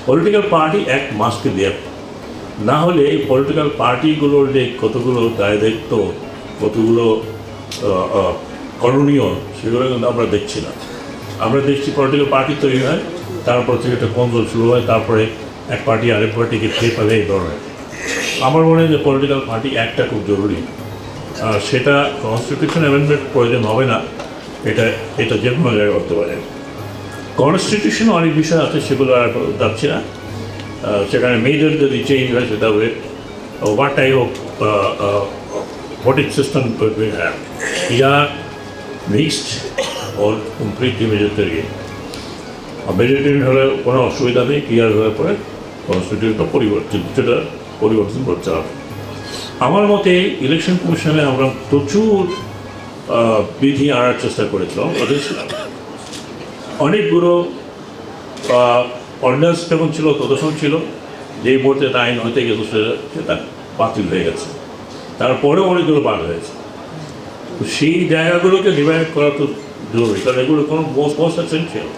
Political party act must দেয়ার, না হলে এই পলিটিক্যাল পার্টিগুলোর যে কতগুলো দায় দায়িত্ব, কতগুলো করণীয়, সেগুলো কিন্তু আমরা দেখছি না। আমরা দেখছি পলিটিক্যাল পার্টি তৈরি হয়, তারপর থেকে একটা কন্দল শুরু হয়, তারপরে এক পার্টি আরেক পার্টিকে খেয়ে ফেলে এই ধরনের। আমার মনে হয় যে পলিটিক্যাল পার্টি একটা খুব জরুরি, সেটা কনস্টিটিউশন অ্যামেন্ডমেন্ট প্রয়োজন হবে না, এটা যে কোনো জায়গায় করতে পারে। কনস্টিটিউশনে অনেক বিষয় আছে, সেগুলো আর যাচ্ছি না। সেখানে মেজর যদি চেঞ্জ হয় সেটা হবে what type of voting system we have, either mixed or completely majoritarian. Majoritarian হলে কোনো অসুবিধা নেই, ক্লিয়ার হওয়ার পরে কনস্টিটিউশনটা পরিবর্তন করতে হবে। আমার মতে ইলেকশন কমিশনে আমরা প্রচুর বিধি আনার চেষ্টা করেছিলাম, অনেকগুলো অর্ডিন্যান্স যখন ছিল তদর্শন ছিল, যেই মুহূর্তে আইন হতে গেছে সেটা বাতিল হয়ে গেছে, তারপরেও অনেকগুলো বার হয়েছে। তো সেই জায়গাগুলোকে ডিভাইড করা তো জরুরি, কারণ এগুলো কোনো মোস্ট এসেনশিয়াল।